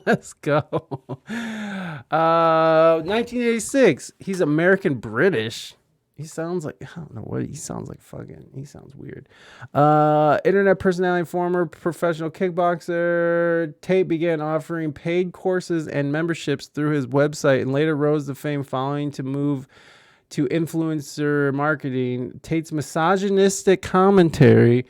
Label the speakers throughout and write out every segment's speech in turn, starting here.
Speaker 1: Let's go. 1986. He's American British. He sounds like, I don't know what he sounds like. He sounds weird. Internet personality, former professional kickboxer. Tate began offering paid courses and memberships through his website and later rose to fame following to move to influencer marketing. Tate's misogynistic commentary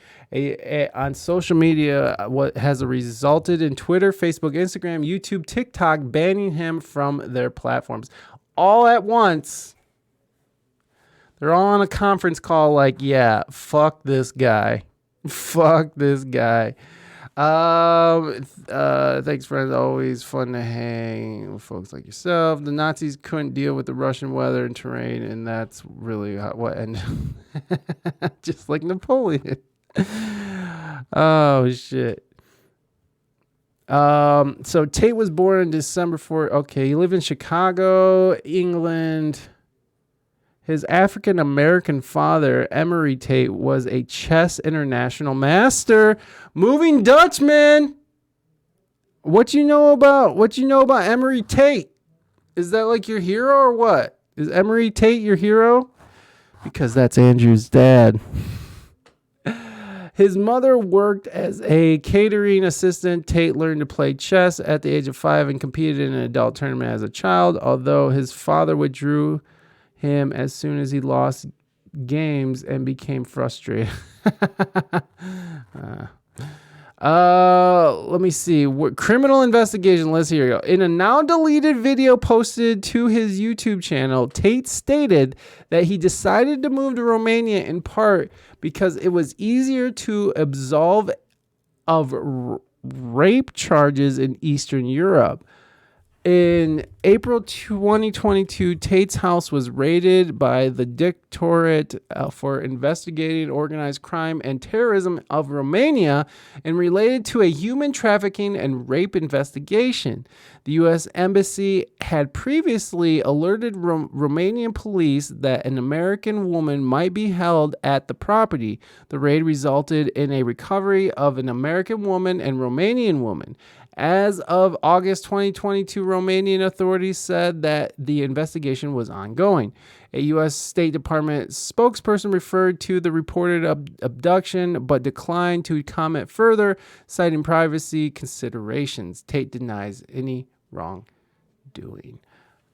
Speaker 1: on social media what has resulted in Twitter, Facebook, Instagram, YouTube, TikTok banning him from their platforms all at once. They're all on a conference call like, yeah, fuck this guy. Fuck this guy. Thanks, friends. Always fun to hang with folks like yourself. The Nazis couldn't deal with the Russian weather and terrain, and that's really what ended. Just like Napoleon. Oh shit. So Tate was born on December 4th. Okay, he lived in Chicago, England. His African-American father, Emery Tate, was a chess international master. Moving Dutchman. What you know about Emery Tate? Is that like your hero or what? Is Emery Tate your hero? Because that's Andrew's dad. His mother worked as a catering assistant. Tate learned to play chess at the age of 5 and competed in an adult tournament as a child, although his father withdrew him as soon as he lost games and became frustrated. Let me see. Criminal investigation. Let's hear it. In a now deleted video posted to his YouTube channel, Tate stated that he decided to move to Romania in part because it was easier to absolve of rape charges in Eastern Europe. In April 2022, Tate's house was raided by the Directorate for Investigating Organized Crime and Terrorism of Romania and related to a human trafficking and rape investigation. The U.S. Embassy had previously alerted Romanian police that an American woman might be held at the property. The raid resulted in a recovery of an American woman and Romanian woman. As of August 2022, Romanian authorities said that the investigation was ongoing. A U.S. State Department spokesperson referred to the reported abduction but declined to comment further, citing privacy considerations. Tate denies any wrongdoing.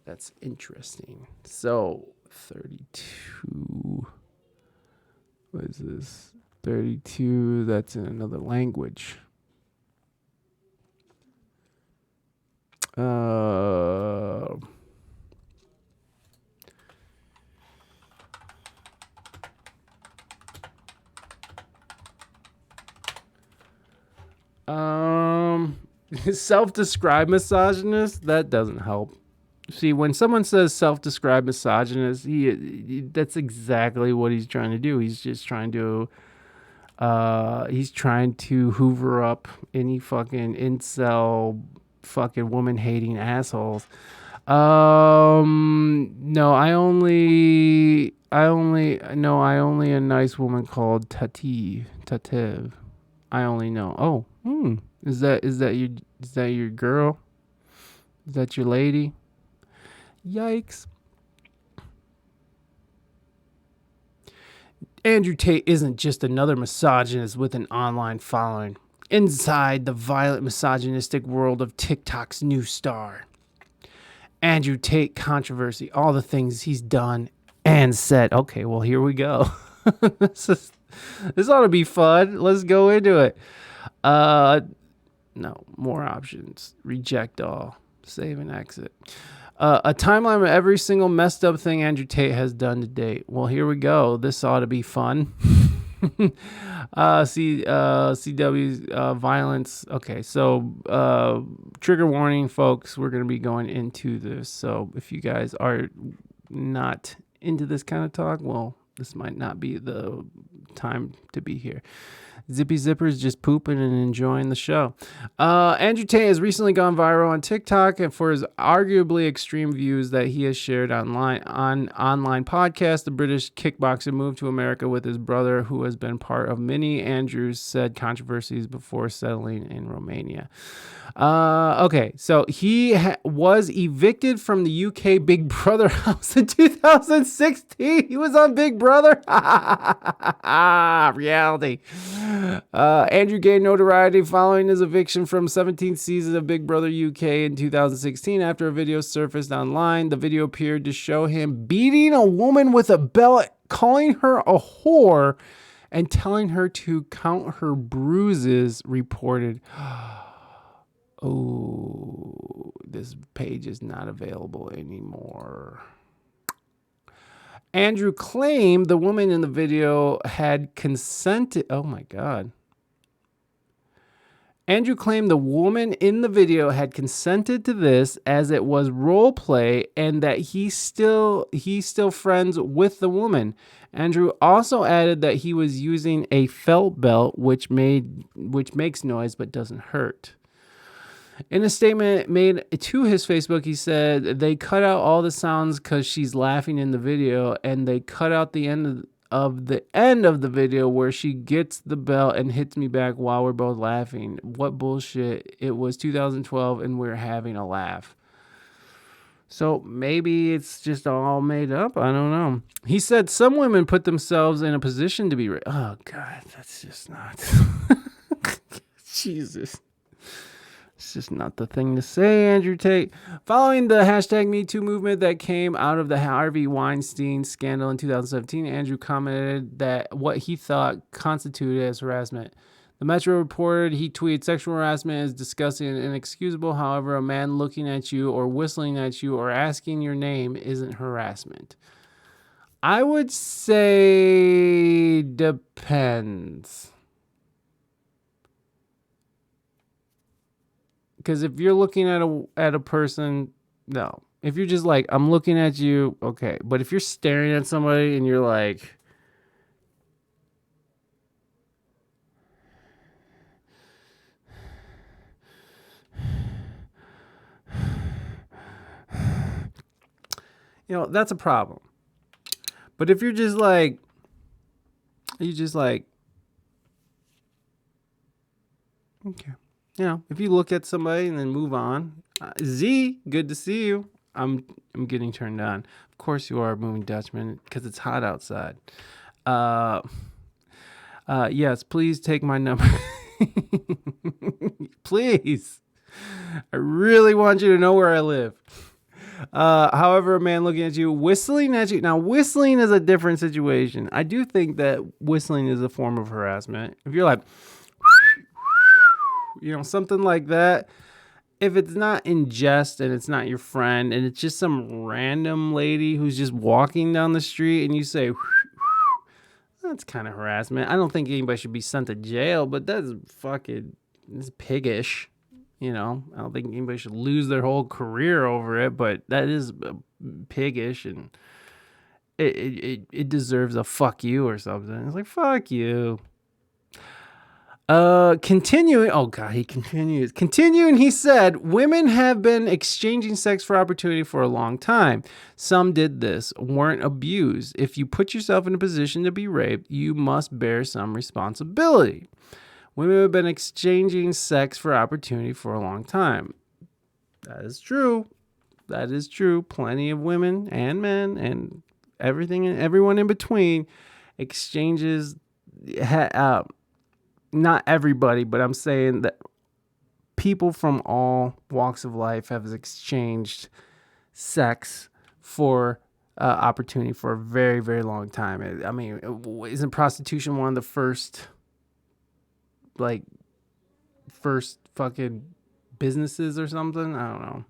Speaker 1: That's interesting. So, 32. What is this? 32. That's in another language. Self-described misogynist, that doesn't help. See, when someone says self-described misogynist, that's exactly what he's trying to do. He's just trying to hoover up any fucking incel fucking woman hating assholes. No, I only a nice woman called Tatev. I only know. Oh, is that your girl? Is that your lady? Yikes. Andrew Tate isn't just another misogynist with an online following. Inside the violent misogynistic world of TikTok's new star, Andrew Tate controversy, all the things he's done and said. Okay, well, here we go. This ought to be fun. Let's go into it. No, more options. Reject all. Save and exit. A timeline of every single messed up thing Andrew Tate has done to date. Well, here we go. This ought to be fun. CW's violence. Okay, so trigger warning, folks. We're going to be going into this. So if you guys are not into this kind of talk, well, this might not be the time to be here. Zippy Zipper's just pooping and enjoying the show. Andrew Tate has recently gone viral on TikTok and for his arguably extreme views that he has shared online podcasts. The British kickboxer moved to America with his brother, who has been part of many Andrews said controversies before settling in Romania. Okay, so he was evicted from the UK Big Brother house in 2016. He was on Big Brother. Reality. Andrew gained notoriety following his eviction from 17th season of Big Brother UK in 2016 after a video surfaced online. The video appeared to show him beating a woman with a belt, calling her a whore, and telling her to count her bruises, reported. Oh, this page is not available anymore. Andrew claimed the woman in the video had consented. Oh my God. Andrew claimed the woman in the video had consented to this as it was role play and that he's still friends with the woman. Andrew also added that he was using a felt belt which makes noise but doesn't hurt. In a statement made to his Facebook, he said they cut out all the sounds because she's laughing in the video, and they cut out the end of the video where she gets the belt and hits me back while we're both laughing. What bullshit. It was 2012 and we're having a laugh. So maybe it's just all made up. I don't know. He said some women put themselves in a position to be oh God, that's just not Jesus. It's just not the thing to say, Andrew Tate. Following the hashtag #MeToo movement that came out of the Harvey Weinstein scandal in 2017, Andrew commented that what he thought constituted as harassment. The Metro reported, he tweeted, sexual harassment is disgusting and inexcusable. However, a man looking at you or whistling at you or asking your name isn't harassment. I would say depends. Because if you're looking at a person, no. If you're just like, I'm looking at you, okay. But if you're staring at somebody and you're like, that's a problem. But if you're just like, okay. If you look at somebody and then move on, Z, good to see you. I'm getting turned on. Of course you are, moving Dutchman, because it's hot outside. Yes, please take my number. Please. I really want you to know where I live. However, a man looking at you, whistling at you. Now, whistling is a different situation. I do think that whistling is a form of harassment. If you're like, something like that. If it's not in jest and it's not your friend and it's just some random lady who's just walking down the street and you say, that's kind of harassment. I don't think anybody should be sent to jail, but that's it's piggish. I don't think anybody should lose their whole career over it, but that is piggish and it deserves a fuck you or something. It's like, fuck you. Continuing, oh God, he continues. Continuing, he said, women have been exchanging sex for opportunity for a long time. Some did this, weren't abused. If you put yourself in a position to be raped, you must bear some responsibility. Women have been exchanging sex for opportunity for a long time. That is true. That is true. Plenty of women and men and everything and everyone in between exchanges. Not everybody, but I'm saying that people from all walks of life have exchanged sex for opportunity for a very, very long time. I mean, isn't prostitution one of the first fucking businesses or something? I don't know.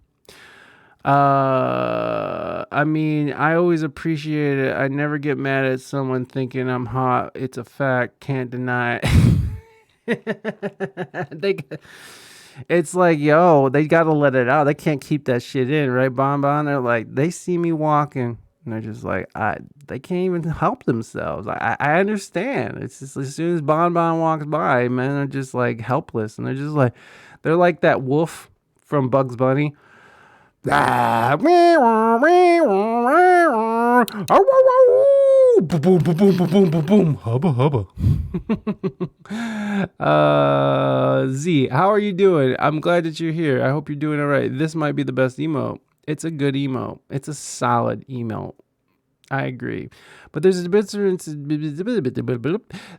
Speaker 1: I mean, I always appreciate it. I never get mad at someone thinking I'm hot. It's a fact. Can't deny it. It's like, yo, they gotta let it out. They can't keep that shit in, right, Bon Bon? They're like, they see me walking. And they're just like, they can't even help themselves. I understand. It's just as soon as Bon walks by, men are just like helpless. And they're just like, they're like that wolf from Bugs Bunny. Boom, boom, boom, boom, boom, boom, boom, boom. Hubba, hubba. Z, how are you doing? I'm glad that you're here. I hope you're doing all right. This might be the best emote. It's a good emote. It's a solid emote. I agree. But there's a difference.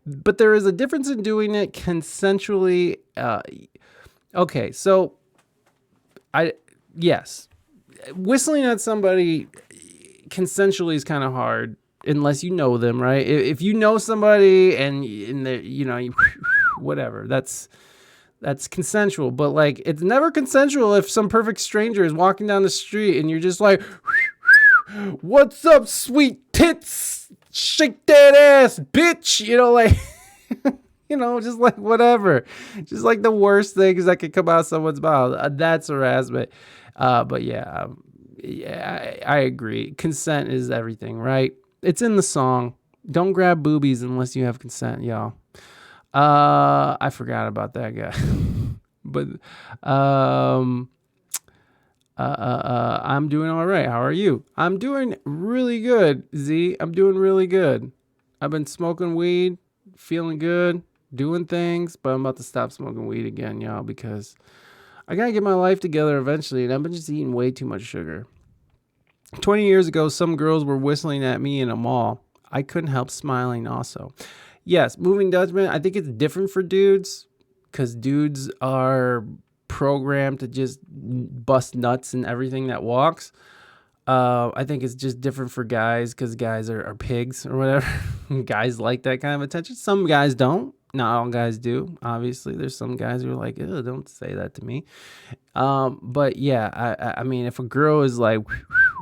Speaker 1: But there is a difference in doing it consensually. Okay, so yes. Whistling at somebody consensually is kind of hard unless you know them, right? If you know somebody and whatever, that's consensual. But like, it's never consensual if some perfect stranger is walking down the street and you're just like, what's up, sweet tits? Shake that ass, bitch. Like, just like whatever. Just like the worst things that could come out of someone's mouth. That's harassment. But yeah, I agree. Consent is everything, right? It's in the song. Don't grab boobies unless you have consent, y'all. I forgot about that guy. But I'm doing all right. How are you? I'm doing really good, Z. I'm doing really good. I've been smoking weed, feeling good, doing things, but I'm about to stop smoking weed again, y'all, because I gotta get my life together eventually, and I've been just eating way too much sugar. 20 years ago, some girls were whistling at me in a mall. I couldn't help smiling also. Yes, moving judgment, I think it's different for dudes, because dudes are programmed to just bust nuts and everything that walks. I think it's just different for guys, because guys are pigs or whatever. Guys like that kind of attention. Some guys don't. Not all guys do. Obviously, there's some guys who are like, ew, don't say that to me. But yeah, I mean, if a girl is like,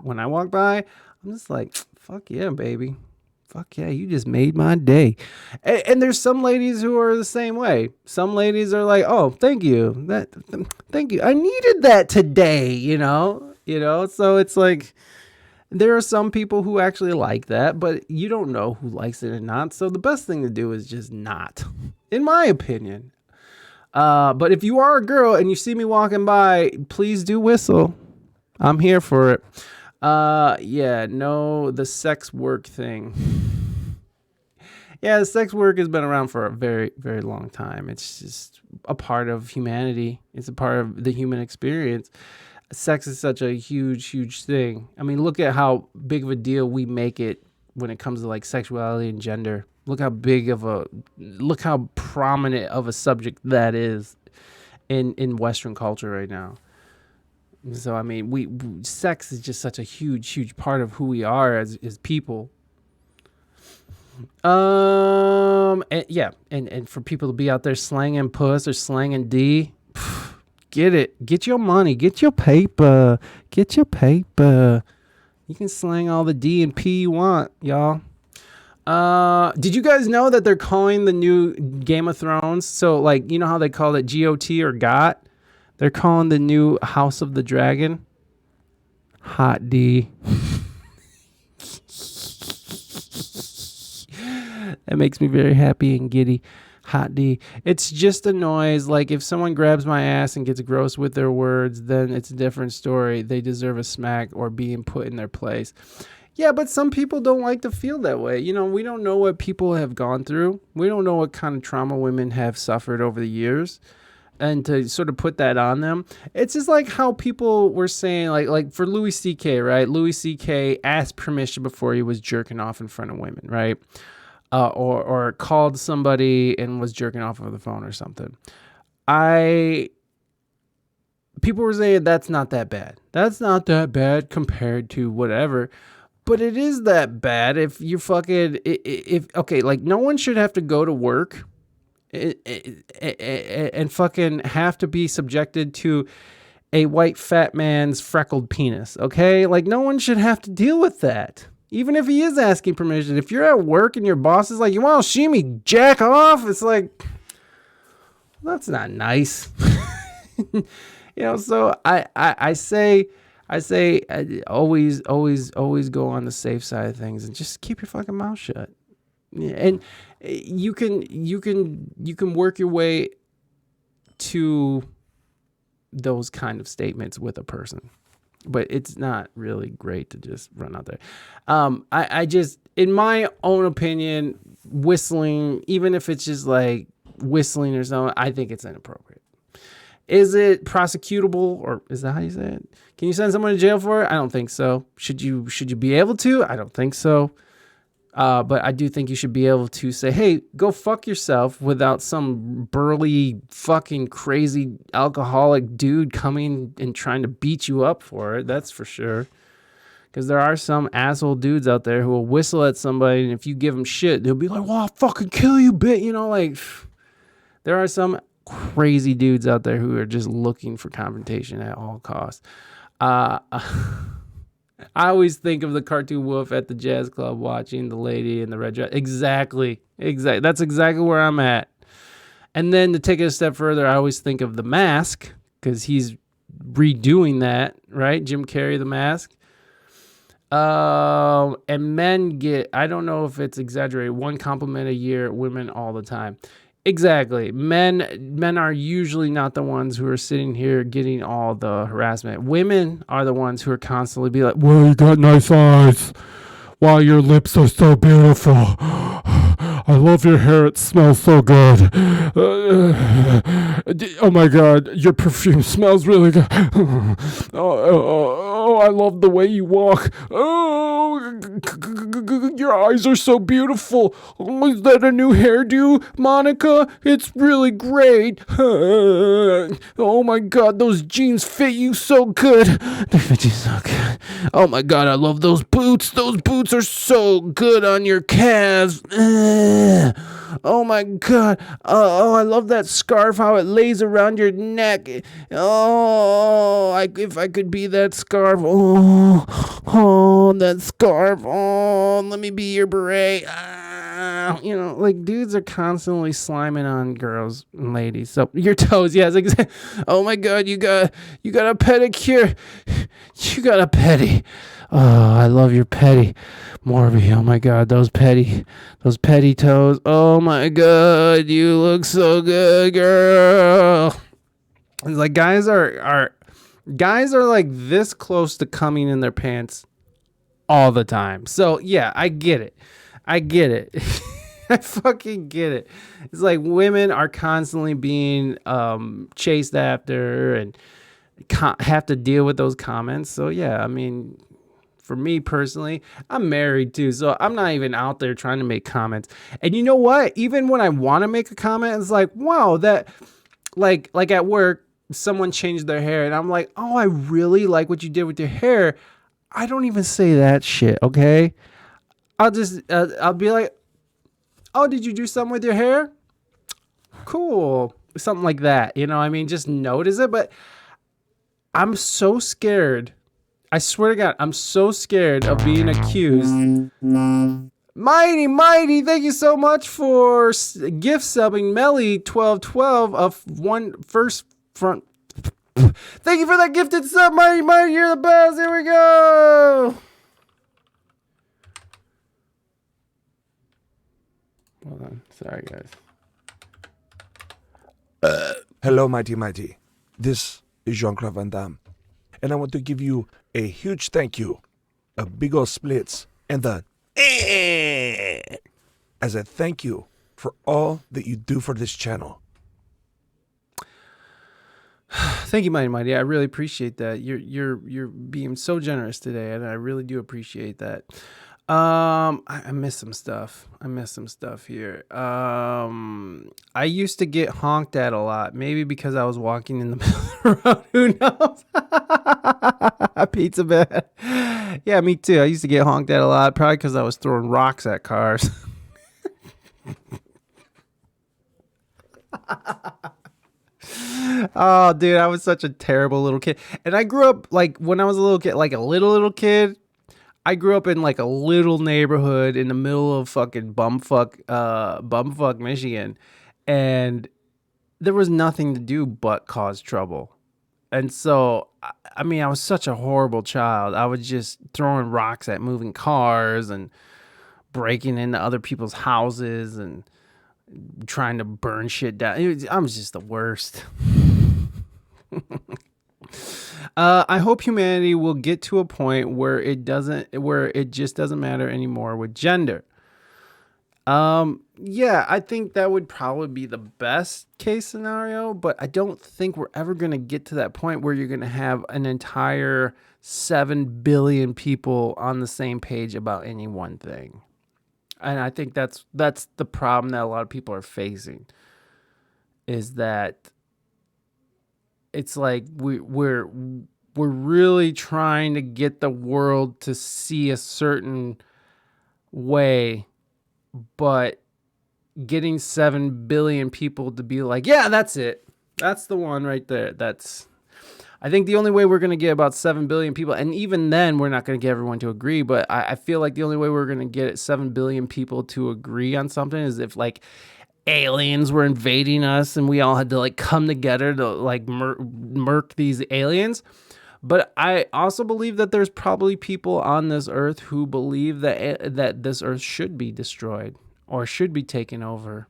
Speaker 1: when I walk by, I'm just like, fuck yeah, baby. Fuck yeah, you just made my day. And there's some ladies who are the same way. Some ladies are like, oh, thank you. Thank you. I needed that today, So it's like, there are some people who actually like that, but you don't know who likes it or not. So the best thing to do is just not, in my opinion. But if you are a girl and you see me walking by, please do whistle. I'm here for it. The sex work thing. Yeah, the sex work has been around for a very, very long time. It's just a part of humanity. It's a part of the human experience. Sex is such a huge, huge thing. I mean, look at how big of a deal we make it when it comes to like sexuality and gender. Look how prominent of a subject that is in Western culture right now. So, I mean, sex is just such a huge, huge part of who we are as people. And for people to be out there slanging puss or slanging D, get it. Get your money. Get your paper. Get your paper. You can slang all the D and P you want, y'all. Did you guys know that they're calling the new Game of Thrones? So, like, you know how they call it GOT or GOT? They're calling the new House of the Dragon Hot D. That makes me very happy and giddy. Hot D. It's just a noise. Like, if someone grabs my ass and gets gross with their words, then it's a different story. They deserve a smack or being put in their place. Yeah, but some people don't like to feel that way. We don't know what people have gone through. We don't know what kind of trauma women have suffered over the years. And to sort of put that on them, it's just like how people were saying, like for Louis C.K., right? Louis C.K. asked permission before he was jerking off in front of women, right? Or called somebody and was jerking off over the phone or something. People were saying that's not that bad. That's not that bad compared to whatever. But it is that bad if you like, no one should have to go to work and fucking have to be subjected to a white fat man's freckled penis, okay? Like, no one should have to deal with that. Even if he is asking permission. If you're at work and your boss is like, you want to see me jack off? It's like, that's not nice. So I say I say always go on the safe side of things and just keep your fucking mouth shut. Yeah, and you can work your way to those kind of statements with a person, but it's not really great to just run out there. I just, in my own opinion, whistling, even if it's just like whistling or something, I think it's inappropriate. Is it prosecutable, or is that how you say it? Can you send someone to jail for it? I don't think so. Should you be able to? I don't think so. But I do think you should be able to say, hey, go fuck yourself, without some burly, fucking crazy alcoholic dude coming and trying to beat you up for it. That's for sure. Because there are some asshole dudes out there who will whistle at somebody, and if you give them shit, they'll be like, well, I'll fucking kill you, bitch. You know, like, there are some crazy dudes out there who are just looking for confrontation at all costs. I always think of the cartoon wolf at the jazz club watching the lady in the red dress. Exactly. That's exactly where I'm at. And then to take it a step further, I always think of The Mask, because he's redoing that, right? Jim Carrey, The Mask. And men get, I don't know if it's exaggerated, 1 compliment a year, women all the time. Exactly. Men are usually not the ones who are sitting here getting all the harassment. Women are the ones who are constantly be like, well, you got nice eyes. Wow, your lips are so beautiful. I love your hair. It smells so good. Oh my God, your perfume smells really good. Oh, I love the way you walk. Oh, your eyes are so beautiful. Oh, is that a new hairdo, Monica? It's really great. Oh my God, those jeans fit you so good. They fit you so good. Oh my God, I love those boots. Those boots are so good on your calves. Oh my God. Oh, I love that scarf, how it lays around your neck. Oh, if I could be that scarf. Oh, that scarf. Oh, let me be your beret. You know, like, dudes are constantly sliming on girls and ladies. So your toes, yes, exactly. Oh my God, you got a pedicure. You got a petty. Oh, I love your petty. Morby, oh my God, those petty toes. Oh my God, you look so good, girl. It's like guys are like this close to coming in their pants all the time. So yeah, I get it. I fucking get it. It's like women are constantly being chased after and have to deal with those comments. So yeah, I mean, for me personally, I'm married too, so I'm not even out there trying to make comments. And you know what? Even when I want to make a comment, it's like, wow, that, like at work, someone changed their hair, and I'm like, oh, I really like what you did with your hair. I don't even say that shit, okay? I'll just, I'll be like, oh, did you do something with your hair? Cool. Something like that, you know what I mean? Just notice it, but I'm so scared. I swear to God, I'm so scared of being accused. Mighty, thank you so much for gift subbing Melly1212 of one first front. Thank you for that gifted sub, Mighty, you're the best. Here we go. Hold on, sorry guys.
Speaker 2: Hello, Mighty. This is Jean-Claude Van Damme. And I want to give you a huge thank you, a big ol' splits, and the as a thank you for all that you do for this channel.
Speaker 1: Thank you, Mighty. I really appreciate that. You're being so generous today, and I really do appreciate that. I missed some stuff. Here. I used to get honked at a lot, maybe because I was walking in the middle of the road. Who knows? Pizza bed. Yeah, me too. I used to get honked at a lot, probably because I was throwing rocks at cars. Oh, dude, I was such a terrible little kid. And I grew up, like, when I was a little kid, like a little kid, I grew up in like a little neighborhood in the middle of fucking bumfuck Michigan, and there was nothing to do but cause trouble. And so, I mean, I was such a horrible child. I was just throwing rocks at moving cars and breaking into other people's houses and trying to burn shit down. I was just the worst. I hope humanity will get to a point where it just doesn't matter anymore with gender. Yeah, I think that would probably be the best case scenario, but I don't think we're ever going to get to that point where you're going to have an entire 7 billion people on the same page about any one thing. And I think that's the problem that a lot of people are facing, is that it's like we're really trying to get the world to see a certain way, but getting 7 billion people to be like, yeah, that's it. That's the one right there. I think the only way we're going to get about 7 billion people, and even then we're not going to get everyone to agree, but I feel like the only way we're going to get 7 billion people to agree on something is if like aliens were invading us and we all had to like come together to like murk these aliens. But I also believe that there's probably people on this earth who believe that this earth should be destroyed or should be taken over.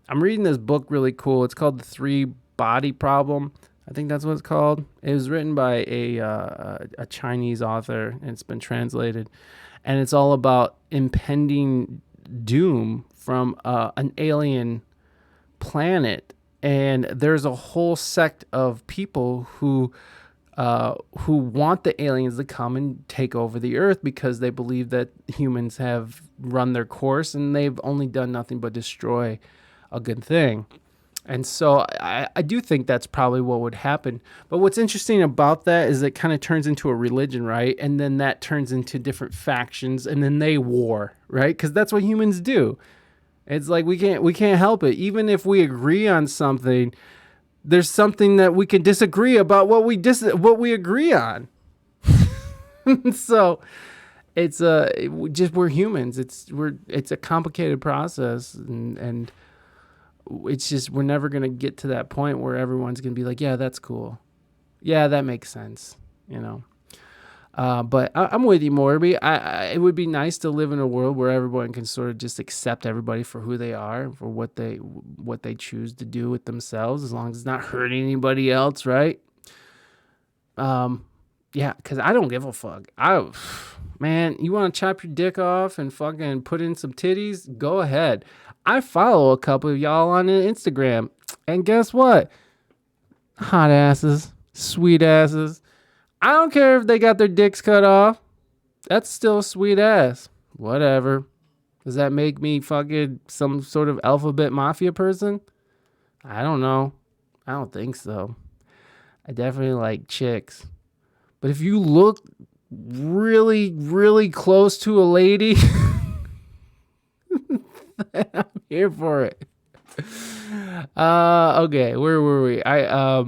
Speaker 1: I'm reading this book really cool. It's called The Three Body Problem. I think that's what it's called. It was written by a Chinese author, and it's been translated. And it's all about impending doom from an alien planet. And there's a whole sect of people who want the aliens to come and take over the earth because they believe that humans have run their course and they've only done nothing but destroy a good thing. And so I do think that's probably what would happen. But what's interesting about that is it kind of turns into a religion, right? And then that turns into different factions, and then they war, right? Because that's what humans do. It's like we can't help it. Even if we agree on something, there's something that we can disagree about what we agree on. So it's we're humans. It's a complicated process, and it's just we're never gonna get to that point where everyone's gonna be like, yeah, that's cool, yeah, that makes sense, you know. But I'm with you, Morby. It would be nice to live in a world where everyone can sort of just accept everybody for who they are, for what they choose to do with themselves, as long as it's not hurting anybody else, right? Yeah, because I don't give a fuck. Man, you want to chop your dick off and fucking put in some titties? Go ahead. I follow a couple of y'all on Instagram, and guess what? Hot asses, sweet asses. I don't care if they got their dicks cut off. That's still a sweet ass. Whatever. Does that make me fucking some sort of alphabet mafia person? I don't know. I don't think so. I definitely like chicks. But if you look really, really close to a lady, I'm here for it. Okay, where were we? I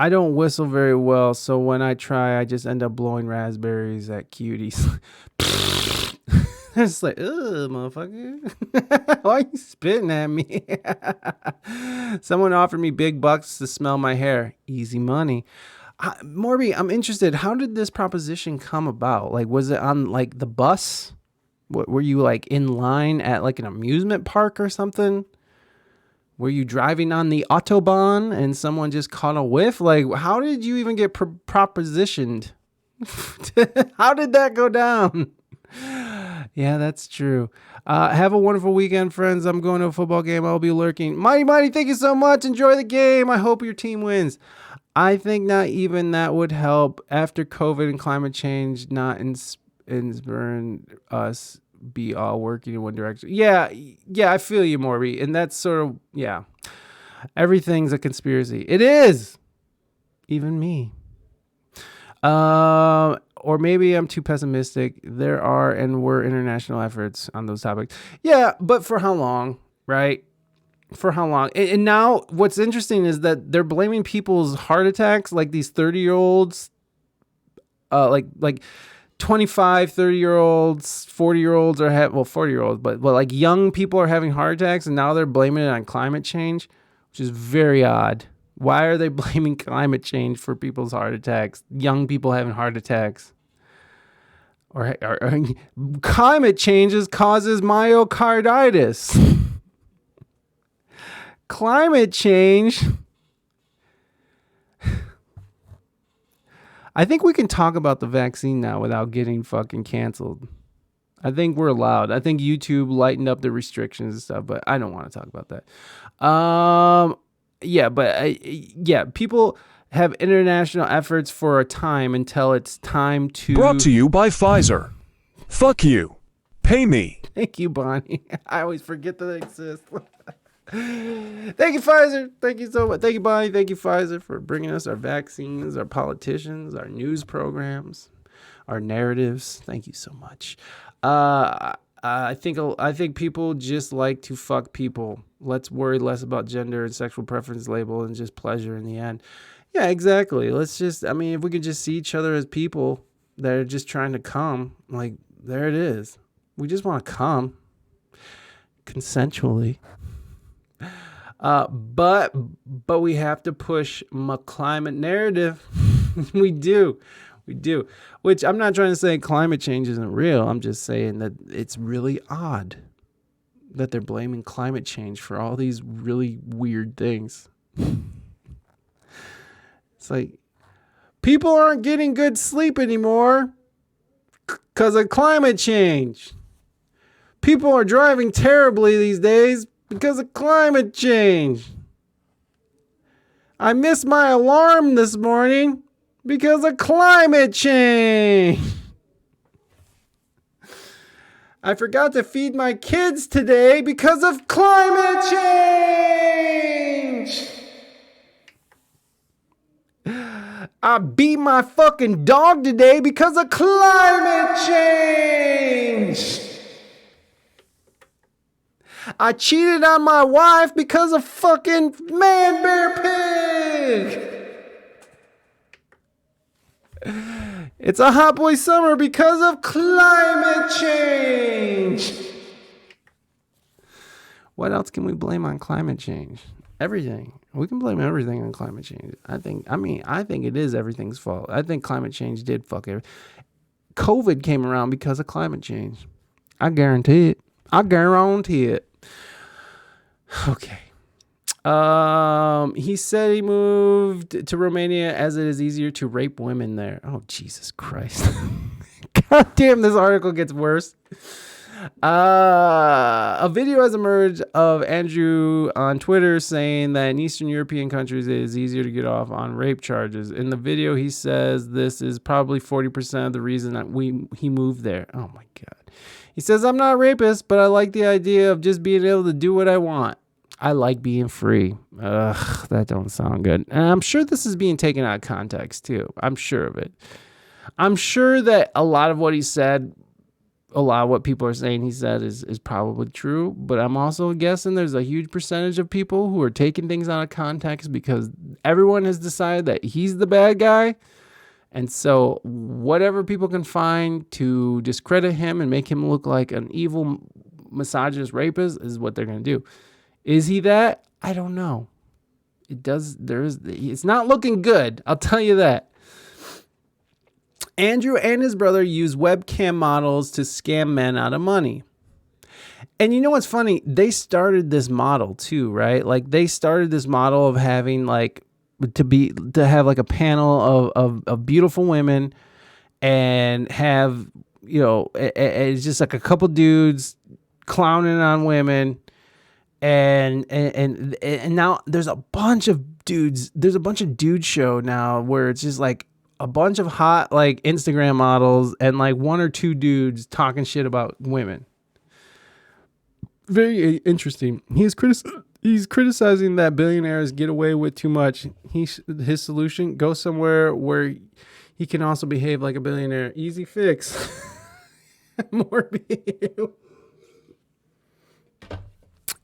Speaker 1: don't whistle very well, so when I try, I just end up blowing raspberries at cuties. It's like, ugh, motherfucker. Why are you spitting at me? Someone offered me big bucks to smell my hair. Easy money. Morby, I'm interested. How did this proposition come about? Like, was it on like the bus? Were you like in line at like an amusement park or something? Were you driving on the Autobahn and someone just caught a whiff? Like, how did you even get propositioned? How did that go down? Yeah, that's true. Have a wonderful weekend, friends. I'm going to a football game. I'll be lurking. Mighty, thank you so much. Enjoy the game. I hope your team wins. I think not even that would help after COVID and climate change, not inspiring us be all working in one direction. Yeah, I feel you, Morby. And that's sort of, yeah. Everything's a conspiracy. It is. Even me. Or maybe I'm too pessimistic. There are and were international efforts on those topics. Yeah, but for how long, right? For how long? And now what's interesting is that they're blaming people's heart attacks, like these 30-year-olds, like 25, 30-year-olds, 40-year-olds are 40-year-olds, but like young people are having heart attacks, and now they're blaming it on climate change. which is very odd. Why are they blaming climate change for people's heart attacks? Young people having heart attacks. Or climate changes causes myocarditis. Climate change. I think we can talk about the vaccine now without getting fucking canceled. I think we're allowed. I think YouTube lightened up the restrictions and stuff, but I don't want to talk about that. People have international efforts for a time until it's time to...
Speaker 3: Brought to you by Pfizer. Fuck you. Pay me.
Speaker 1: Thank you, Bonnie. I always forget that they exist. Thank you, Pfizer. Thank you so much. Thank you, Bonnie. Thank you, Pfizer, for bringing us our vaccines, our politicians, our news programs, our narratives. Thank you so much. I think people just like to fuck people. Let's worry less about gender and sexual preference label and just pleasure in the end. Yeah, exactly. Let's just, I mean, if we could just see each other as people that are just trying to come, like, there it is. We just want to come consensually. But we have to push my climate narrative. We do. Which I'm not trying to say climate change isn't real. I'm just saying that it's really odd that they're blaming climate change for all these really weird things. It's like people aren't getting good sleep anymore because of climate change. People are driving terribly these days because of climate change. I missed my alarm this morning because of climate change. I forgot to feed my kids today because of climate change. I beat my fucking dog today because of climate change. I cheated on my wife because of fucking man, bear, pig. It's a hot boy summer because of climate change. What else can we blame on climate change? Everything. We can blame everything on climate change. I think it is everything's fault. I think climate change did fuck everything. COVID came around because of climate change. I guarantee it. Okay. He said he moved to Romania as it is easier to rape women there. Oh, Jesus Christ. God damn, this article gets worse. A video has emerged of Andrew on Twitter saying that in Eastern European countries it is easier to get off on rape charges. In the video, he says this is probably 40% of the reason that he moved there. Oh my God. He says, I'm not a rapist, but I like the idea of just being able to do what I want. I like being free. Ugh, that don't sound good. And I'm sure this is being taken out of context too. I'm sure of it. I'm sure that a lot of what he said, a lot of what people are saying he said is probably true. But I'm also guessing there's a huge percentage of people who are taking things out of context because everyone has decided that he's the bad guy. And so whatever people can find to discredit him and make him look like an evil misogynist rapist is what they're going to do. Is he that? I don't know. It's not looking good. I'll tell you that. Andrew and his brother use webcam models to scam men out of money. And you know what's funny? They started this model too, right? Like they started this model of having like to have like a panel of beautiful women and have, you know, it's just like a couple dudes clowning on women. And now there's a bunch of dudes. There's a bunch of dude show now where it's just like a bunch of hot like Instagram models and like one or two dudes talking shit about women. Very interesting. He's criticizing that billionaires get away with too much. His solution: go somewhere where he can also behave like a billionaire. Easy fix. More behave.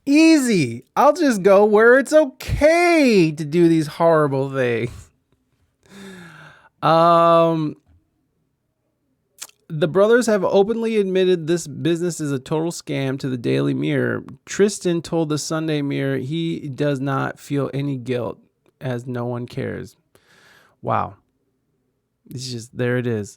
Speaker 1: Easy. I'll just go where it's okay to do these horrible things. The brothers have openly admitted this business is a total scam to the Daily Mirror. Tristan told the Sunday Mirror he does not feel any guilt as no one cares. Wow. It's just, there it is.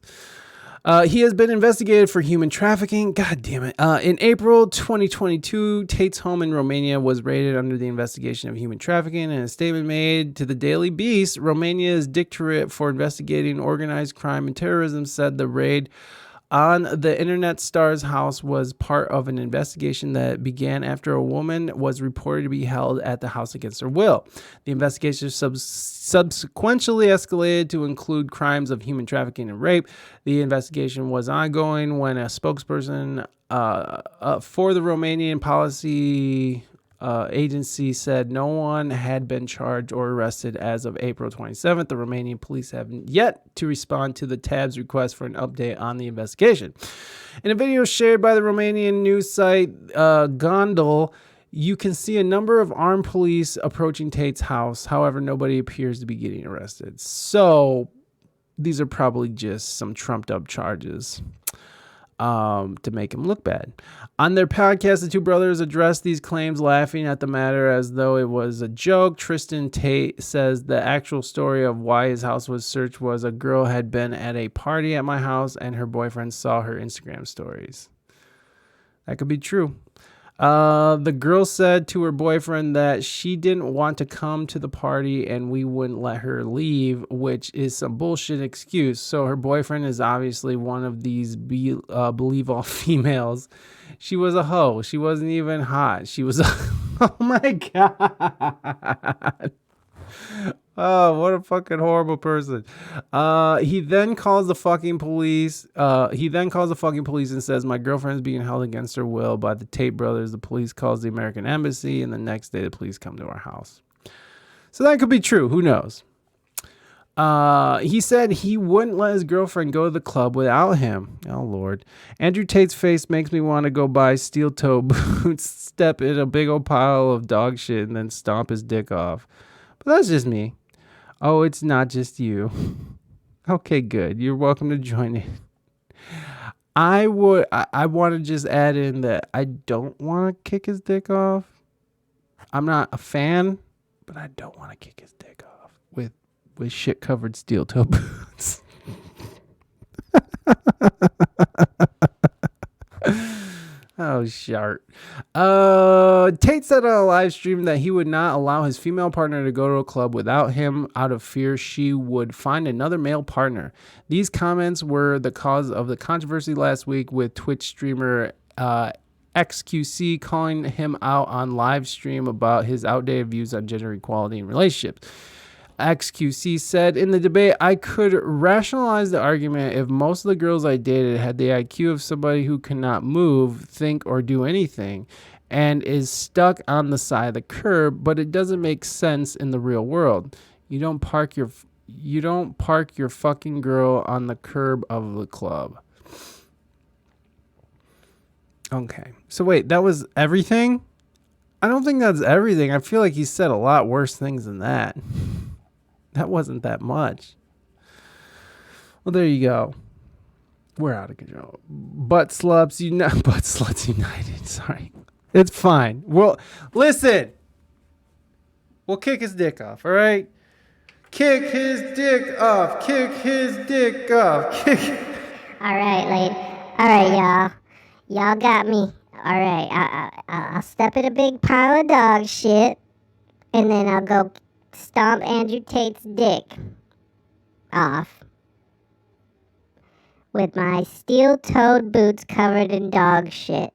Speaker 1: He has been investigated for human trafficking. God damn it. In April 2022, Tate's home in Romania was raided under the investigation of human trafficking. In a statement made to the Daily Beast, Romania's Directorate for Investigating Organized Crime and Terrorism said the raid on the internet star's house was part of an investigation that began after a woman was reported to be held at the house against her will. The investigation subsequently escalated to include crimes of human trafficking and rape. The investigation was ongoing when a spokesperson for the Romanian policy agency said no one had been charged or arrested as of April 27th. The Romanian police haven't yet to respond to the tab's request for an update on the investigation. In a video shared by the Romanian news site Gondel, you can see a number of armed police approaching Tate's house. However, nobody appears to be getting arrested. So these are probably just some trumped up charges to make him look bad. On their podcast, the two brothers addressed these claims, laughing at the matter as though it was a joke. Tristan Tate says the actual story of why his house was searched was a girl had been at a party at my house and her boyfriend saw her Instagram stories. That could be true. The girl said to her boyfriend that she didn't want to come to the party and we wouldn't let her leave, which is some bullshit excuse. So her boyfriend is obviously one of these believe all females. She was a hoe. She wasn't even hot. She was oh my God. Oh, what a fucking horrible person. He then calls the fucking police. And says, my girlfriend's being held against her will by the Tate brothers. The police calls the American embassy, and the next day the police come to our house. So that could be true. Who knows? He said he wouldn't let his girlfriend go to the club without him. Oh, Lord. Andrew Tate's face makes me want to go buy steel-toe boots, step in a big old pile of dog shit, and then stomp his dick off. But that's just me. Oh, it's not just you. Okay, good. You're welcome to join in. I want to just add in that I don't want to kick his dick off. I'm not a fan, but I don't want to kick his dick off with shit-covered steel-toe boots. Oh, shart. Tate said on a live stream that he would not allow his female partner to go to a club without him out of fear she would find another male partner. These comments were the cause of the controversy last week with Twitch streamer XQC calling him out on live stream about his outdated views on gender equality in relationships. XQC said, in the debate, I could rationalize the argument if most of the girls I dated had the IQ of somebody who cannot move, think, or do anything, and is stuck on the side of the curb, but it doesn't make sense in the real world. You don't park your fucking girl on the curb of the club. Okay. So wait, that was everything? I don't think that's everything. I feel like he said a lot worse things than that. That wasn't that much. Well, there you go. We're out of control. Butt Sluts United. Sorry. It's fine. Well, listen. We'll kick his dick off, all right? Kick his dick off. Kick his dick off.
Speaker 4: All right, y'all. Y'all got me. All right. I'll step in a big pile of dog shit, and then I'll go stomp Andrew Tate's dick off with my steel-toed boots covered in dog shit.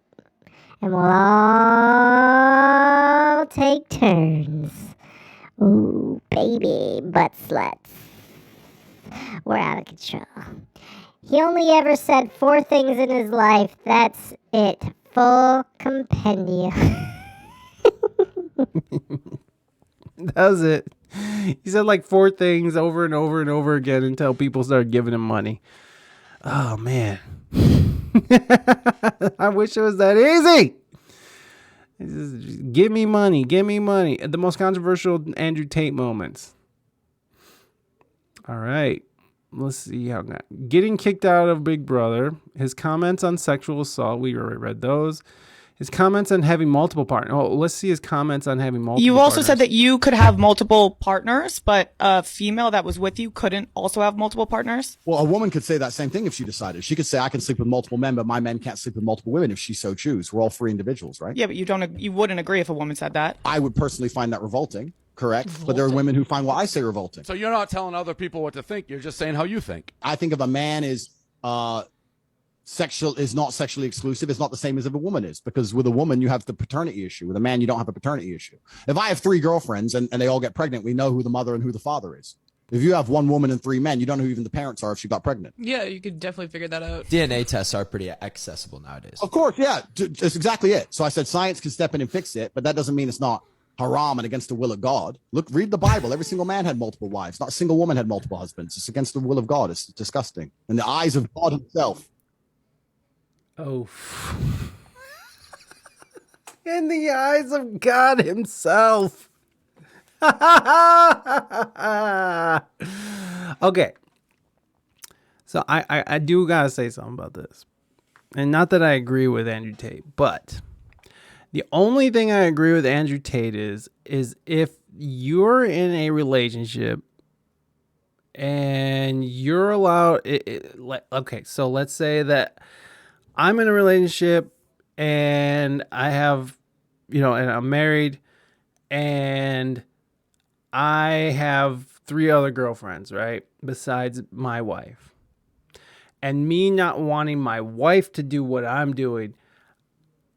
Speaker 4: And we'll all take turns. Ooh, baby butt sluts. We're out of control. He only ever said 4 things in his life. That's it. Full compendium.
Speaker 1: That was it. He said like 4 things over and over and over again until people started giving him money. Oh, man. I wish it was that easy. Just give me money. Give me money. The most controversial Andrew Tate moments. All right. let's see how getting kicked out of Big Brother. His comments on sexual assault. We already read those. His comments on having multiple partners. Oh, let's see his comments on having multiple.
Speaker 5: You also
Speaker 1: partners.
Speaker 5: said that you could have multiple partners, but a female that was with you couldn't also have multiple partners.
Speaker 6: Well, a woman could say that same thing if she decided. She could say, I can sleep with multiple men, but my men can't sleep with multiple women if she so choose. We're all free individuals, right?
Speaker 5: Yeah, but you wouldn't agree if a woman said that.
Speaker 6: I would personally find that revolting, correct? But there are women who find what I say revolting.
Speaker 7: So you're not telling other people what to think. You're just saying how you think.
Speaker 6: I think if a man is not sexually exclusive, it's not the same as if a woman is, because with a woman you have the paternity issue. With a man you don't have a paternity issue. If I have 3 girlfriends and they all get pregnant, we know who the mother and who the father is. If you have 1 woman and 3 men, you don't know who even the parents are if she got pregnant.
Speaker 8: Yeah, you could definitely figure that out.
Speaker 9: DNA tests are pretty accessible nowadays.
Speaker 6: Of course, yeah, that's exactly it. So I said science can step in and fix it, but that doesn't mean it's not haram and against the will of God. Look, read the Bible. Every single man had multiple wives. Not a single woman had multiple husbands. It's against the will of God. It's disgusting. In the eyes of God himself.
Speaker 1: Oh. In the eyes of God himself. Okay. So I do gotta say something about this. And not that I agree with Andrew Tate, but the only thing I agree with Andrew Tate is if you're in a relationship and you're allowed okay, so let's say that I'm in a relationship and I have, and I'm married and I have 3 other girlfriends, right? Besides my wife. And me not wanting my wife to do what I'm doing,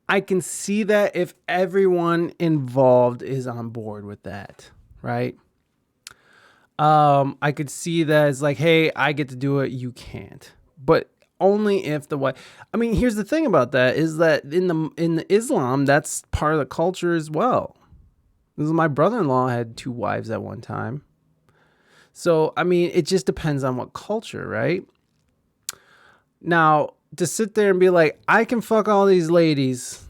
Speaker 1: I can see that if everyone involved is on board with that, right? I could see that it's like, hey, I get to do it, you can't. But only if the wife. I mean, here's the thing about that is that in the Islam, that's part of the culture as well. My brother-in-law had 2 wives at one time. So, I mean, it just depends on what culture, right? Now, to sit there and be like, I can fuck all these ladies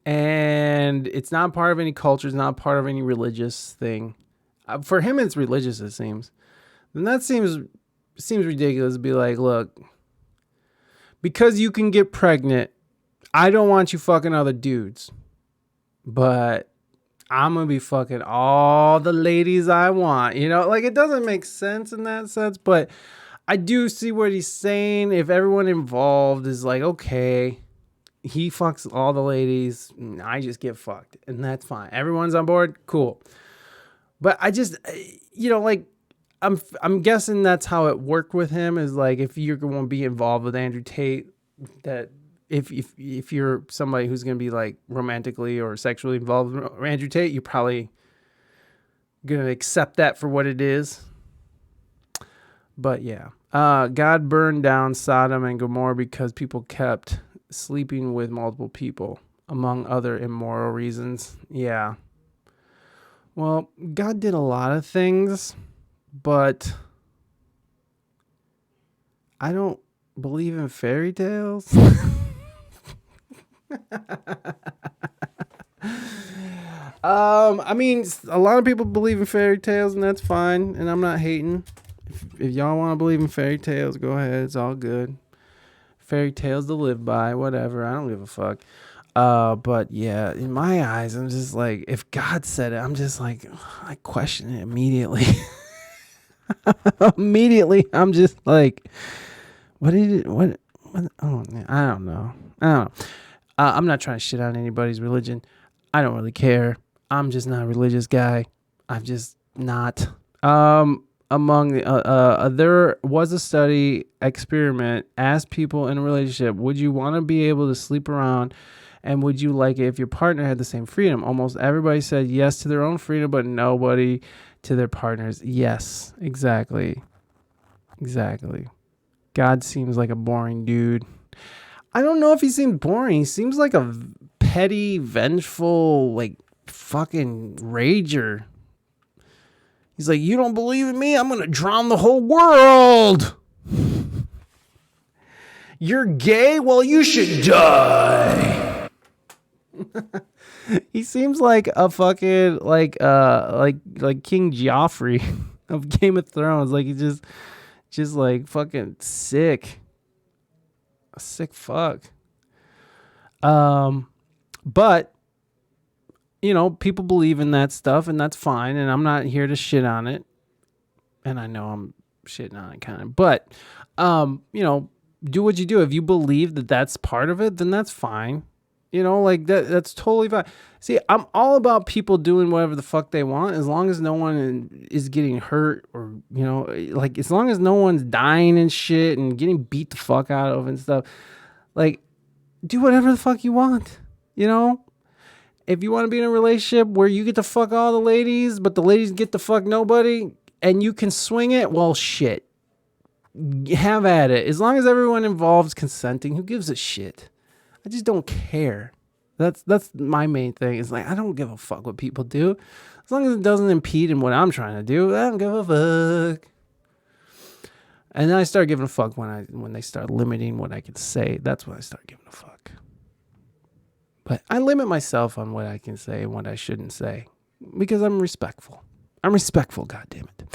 Speaker 1: and it's not part of any culture, it's not part of any religious thing. For him, it's religious, it seems. Then that seems ridiculous to be like, look, because you can get pregnant, I don't want you fucking other dudes. But I'm going to be fucking all the ladies I want. Like it doesn't make sense in that sense. But I do see what he's saying. If everyone involved is like, okay, he fucks all the ladies, I just get fucked. And that's fine. Everyone's on board. Cool. But I just, like, I'm guessing that's how it worked with him is like if you're going to be involved with Andrew Tate, that if you're somebody who's going to be like romantically or sexually involved with Andrew Tate, you're probably going to accept that for what it is. But yeah, God burned down Sodom and Gomorrah because people kept sleeping with multiple people, among other immoral reasons. Yeah. Well, God did a lot of things, but I don't believe in fairy tales. I mean, a lot of people believe in fairy tales, and that's fine, and I'm not hating. If y'all want to believe in fairy tales, go ahead. It's all good. Fairy tales to live by, whatever. I don't give a fuck. But yeah, in my eyes, I'm just like, if God said it, I'm just like, I question it immediately. Immediately, I'm just like, what? Oh, I don't know. I'm not trying to shit on anybody's religion. I don't really care. I'm just not a religious guy. I'm just not. There was a study experiment asked people in a relationship, would you want to be able to sleep around and would you like it if your partner had the same freedom? Almost everybody said yes to their own freedom, but nobody to their partners. Yes, exactly. God seems like a boring dude. I don't know if he seems boring. He seems like a petty, vengeful, like fucking rager. He's like, you don't believe in me? I'm going to drown the whole world. You're gay? Well, you should die. He seems like a fucking, like King Joffrey of Game of Thrones. Like, he just Just like fucking sick. A sick fuck. But you know, people believe in that stuff, and that's fine, and I'm not here to shit on it. And I know I'm shitting on it kind of, but you know, do what you do. If you believe that that's part of it, then that's fine. You know, like that's totally fine. See, I'm all about people doing whatever the fuck they want, as long as no one is getting hurt, or, you know, like as long as no one's dying and shit and getting beat the fuck out of and stuff. Like, do whatever the fuck you want, you know? If you want to be in a relationship where you get to fuck all the ladies, but the ladies get to fuck nobody, and you can swing it, well, shit. Have at it. As long as everyone involved's consenting, who gives a shit? I just don't care. That's my main thing. Is like, I don't give a fuck what people do. As long as it doesn't impede in what I'm trying to do, I don't give a fuck. And then I start giving a fuck when they start limiting what I can say. That's when I start giving a fuck. But I limit myself on what I can say and what I shouldn't say because I'm respectful. I'm respectful, goddammit.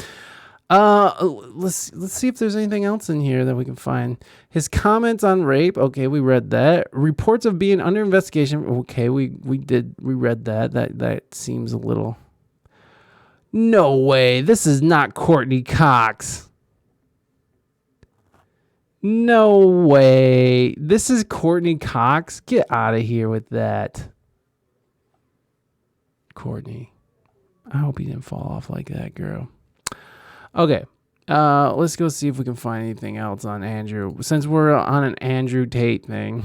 Speaker 1: Let's see if there's anything else in here that we can find. His comments on rape. Okay, we read that. Reports of being under investigation. Okay, we read that. That seems a little. No way. This is not Courtney Cox. No way. This is Courtney Cox. Get out of here with that. Courtney. I hope you didn't fall off like that, girl. Okay. Let's go see if we can find anything else on Andrew. Since we're on an Andrew Tate thing.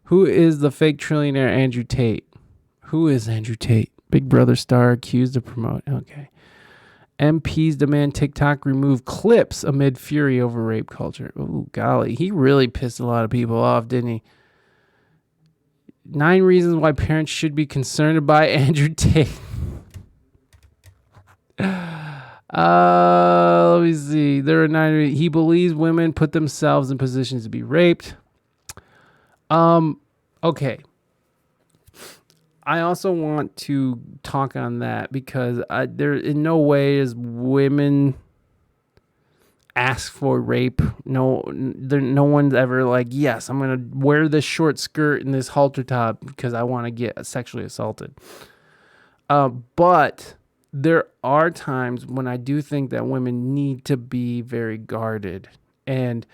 Speaker 1: Who is the fake trillionaire Andrew Tate? Who is Andrew Tate? Big Brother star accused of promoting. Okay. MPs demand TikTok remove clips amid fury over rape culture. Oh, golly. He really pissed a lot of people off, didn't he? 9 reasons why parents should be concerned by Andrew Tate. Let me see. There are 9. He believes women put themselves in positions to be raped. Okay. I also want to talk on that because there in no way is women ask for rape. No one's ever like, yes, I'm gonna wear this short skirt and this halter top because I want to get sexually assaulted. But there are times when I do think that women need to be very guarded, and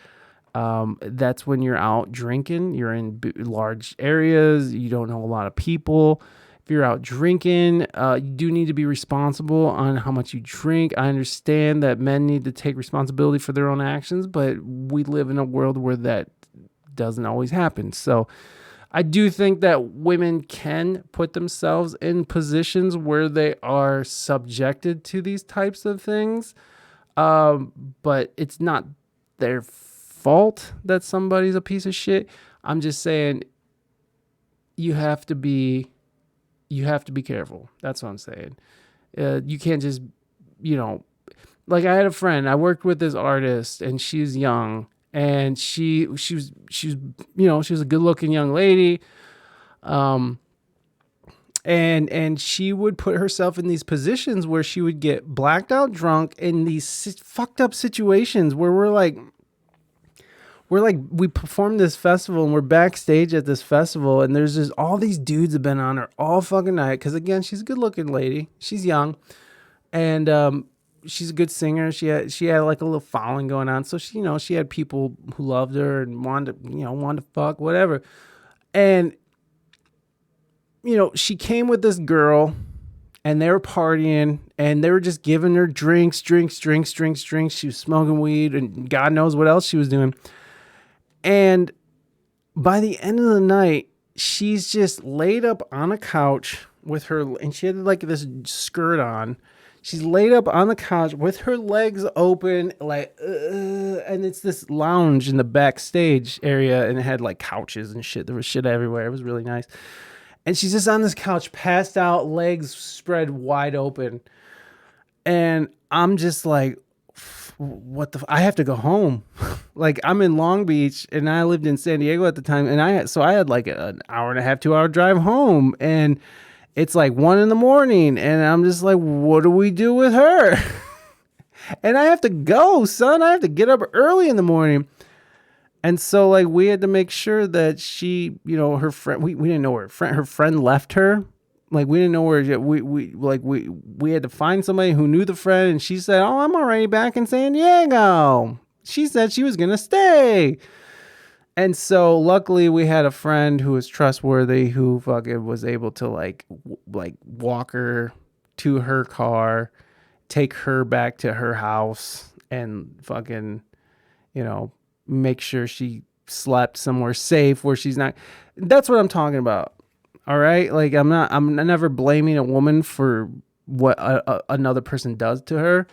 Speaker 1: that's when you're out drinking, you're in large areas, you don't know a lot of people. If you're out drinking, you do need to be responsible on how much you drink. I understand that men need to take responsibility for their own actions, but we live in a world where that doesn't always happen. So I do think that women can put themselves in positions where they are subjected to these types of things, but it's not their fault that somebody's a piece of shit. I'm just saying you have to be careful. That's what I'm saying. You can't just, like I had a friend, I worked with this artist and she's young and she was a good looking young lady. And she would put herself in these positions where she would get blacked out drunk in these fucked up situations where we performed this festival and we're backstage at this festival and there's just all these dudes have been on her all fucking night. Cause again, she's a good looking lady. She's young and, she's a good singer. She had like a little following going on. So she had people who loved her and wanted to fuck, whatever. And, she came with this girl and they were partying and they were just giving her drinks. She was smoking weed and God knows what else she was doing. And by the end of the night, she's just laid up on a couch with her, and she had like this skirt on. She's laid up on the couch with her legs open, and it's this lounge in the backstage area, and it had like couches and shit. There was shit everywhere. It was really nice. And she's just on this couch, passed out, legs spread wide open. And I'm just like, I have to go home. Like I'm in Long Beach and I lived in San Diego at the time. And I had like an hour and a half, 2 hour drive home. And it's like 1 a.m. and I'm just like, what do we do with her? And I have to go, son. I have to get up early in the morning. And so like we had to make sure that she, her friend, we didn't know where her friend left her. Like we didn't know where we had to find somebody who knew the friend, and she said, "Oh, I'm already back in San Diego." She said she was gonna stay. And so luckily we had a friend who was trustworthy who fucking was able to like walk her to her car, take her back to her house, and fucking, make sure she slept somewhere safe where she's not. That's what I'm talking about. All right. Like I'm never blaming a woman for what another person does to her,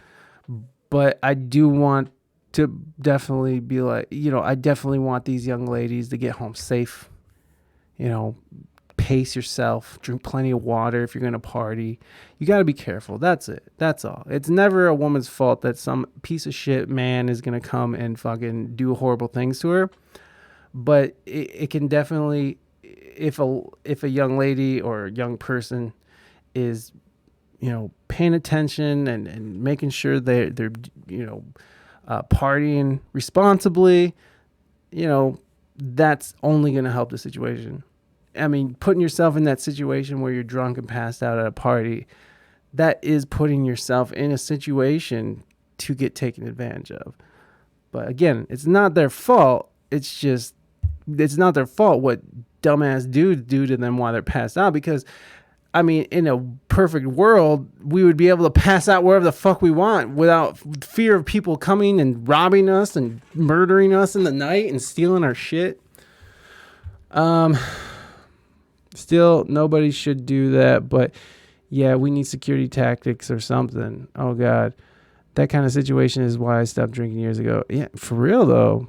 Speaker 1: but I do want to definitely be like, I definitely want these young ladies to get home safe. Pace yourself, drink plenty of water. If you're going to party, you got to be careful. That's it. That's all. It's never a woman's fault that some piece of shit man is going to come and fucking do horrible things to her. But it can definitely, if a young lady or a young person is, paying attention and making sure they're partying responsibly, that's only going to help the situation. I mean, putting yourself in that situation where you're drunk and passed out at a party, that is putting yourself in a situation to get taken advantage of. But again, it's not their fault. It's not their fault what dumbass dudes do to them while they're passed out, because I mean, in a perfect world, we would be able to pass out wherever the fuck we want without fear of people coming and robbing us and murdering us in the night and stealing our shit. Still, nobody should do that, but yeah, we need security tactics or something. Oh God, that kind of situation is why I stopped drinking years ago. Yeah, for real though.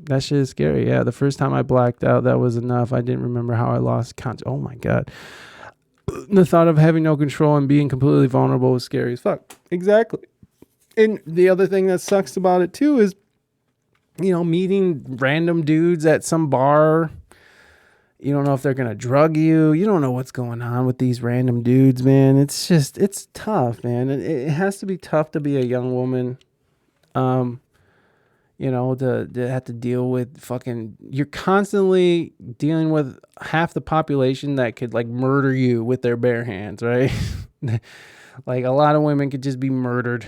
Speaker 1: That shit is scary. Yeah, the first time I blacked out, that was enough. I didn't remember how I lost conscious. Oh my God. The thought of having no control and being completely vulnerable was scary as fuck. Exactly. And the other thing that sucks about it too is, meeting random dudes at some bar. You don't know if they're going to drug you. You don't know what's going on with these random dudes, man. It's tough, man. It has to be tough to be a young woman. To have to deal with fucking, you're constantly dealing with half the population that could like murder you with their bare hands, right? Like a lot of women could just be murdered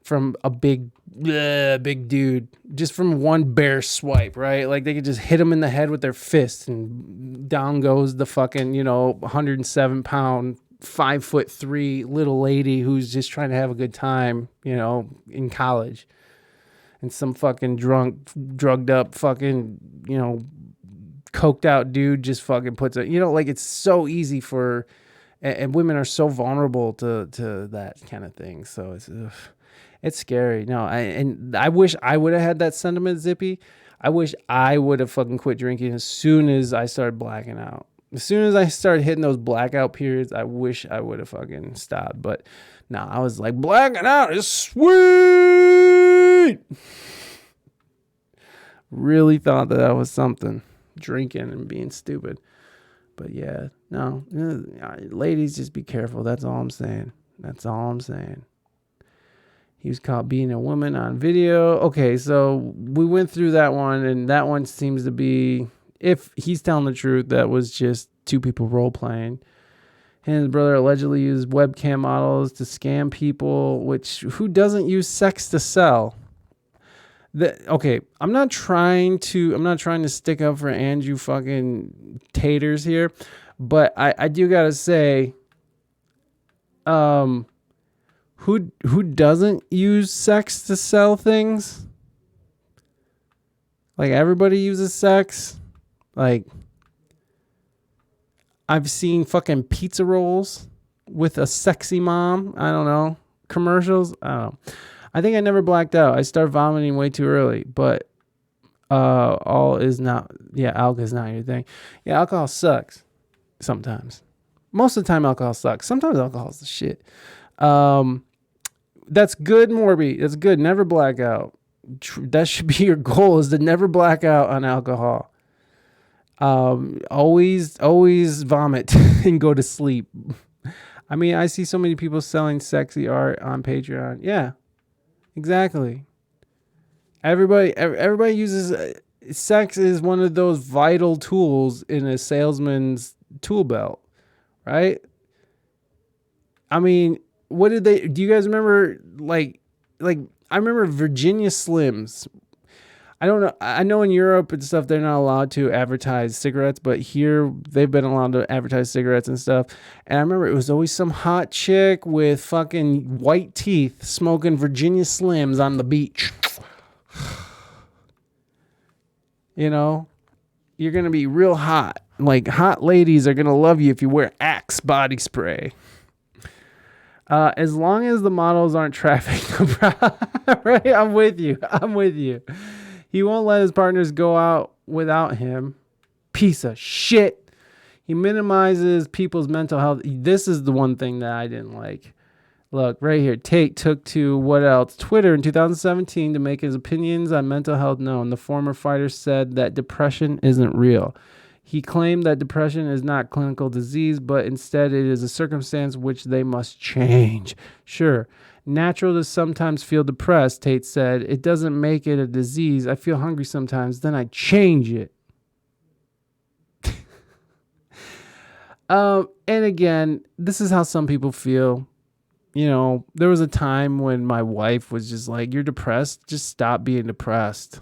Speaker 1: from a big dude, just from one bare swipe, right? Like they could just hit him in the head with their fist and down goes the fucking, 107-pound, 5'3" little lady who's just trying to have a good time, in college. And some fucking drugged up fucking, coked out dude just fucking puts it, like it's so easy for, and women are so vulnerable to that kind of thing. So it's scary. No, I wish I would have had that sentiment, Zippy. I wish I would have fucking quit drinking as soon as I started blacking out. As soon as I started hitting those blackout periods, I wish I would have fucking stopped. But no, I was like, blacking out is sweet. Really thought that was something, drinking and being stupid. But yeah, no, ladies, just be careful. That's all I'm saying. He was caught beating a woman on video. Okay, so we went through that one, and that one seems to be, if he's telling the truth, that was just two people role-playing. He and his brother allegedly used webcam models to scam people, who doesn't use sex to sell? Okay, I'm not trying to stick up for Andrew fucking taters here, but I do gotta say, who doesn't use sex to sell things? Like everybody uses sex. Like I've seen fucking pizza rolls with a sexy mom. I don't know. Commercials. I don't know. I think I never blacked out. I start vomiting way too early, but alcohol is not your thing. Yeah, alcohol sucks sometimes. Most of the time alcohol sucks. Sometimes alcohol is the shit. That's good, Morby. That's good. Never black out. That should be your goal, is to never black out on alcohol. Always vomit and go to sleep. I mean, I see so many people selling sexy art on Patreon. Yeah, exactly. Everybody uses sex is one of those vital tools in a salesman's tool belt, right? I mean, what did they? Do you guys remember? Like I remember Virginia Slims. I don't know. I know in Europe and stuff they're not allowed to advertise cigarettes, but here they've been allowed to advertise cigarettes and stuff. And I remember it was always some hot chick with fucking white teeth smoking Virginia Slims on the beach. You know, you're gonna be real hot. Like hot ladies are gonna love you if you wear Axe body spray. As long as the models aren't trafficked, right? I'm with you. He won't let his partners go out without him. Piece of shit. He minimizes people's mental health. This is the one thing that I didn't like. Look, right here. Tate took to what else? Twitter in 2017 to make his opinions on mental health known. The former fighter said that depression isn't real. He claimed that depression is not clinical disease, but instead it is a circumstance which they must change. Sure, natural to sometimes feel depressed, Tate said. It doesn't make it a disease. I feel hungry sometimes, then I change it. And again, this is how some people feel. You know, there was a time when my wife was just like, you're depressed, just stop being depressed.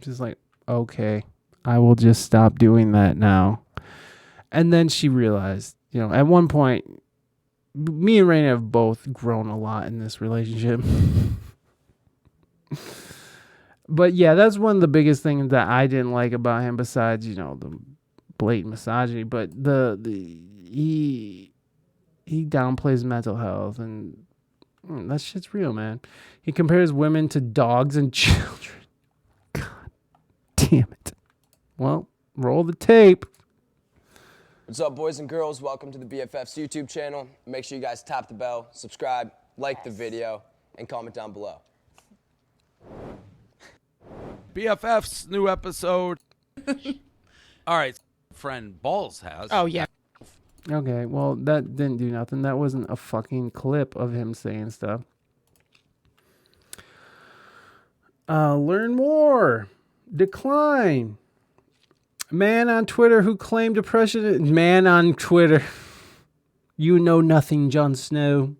Speaker 1: Just like, okay, I will just stop doing that now. And then she realized, you know, at one point, me and Raina have both grown a lot in this relationship. But yeah, that's one of the biggest things that I didn't like about him, besides, you know, the blatant misogyny. But he downplays mental health, and that shit's real, man. He compares women to dogs and children. God damn it. Well, roll the tape.
Speaker 10: What's up, boys and girls? Welcome to the BFF's YouTube channel. Make sure you guys tap the bell, subscribe, like the video, and comment down below.
Speaker 7: BFF's new episode. All right, friend Balls has.
Speaker 5: Oh, yeah.
Speaker 1: Okay, well, that didn't do nothing. That wasn't a fucking clip of him saying stuff. Learn more. Decline. Man on Twitter who claimed depression. Man on Twitter. You know nothing, Jon Snow.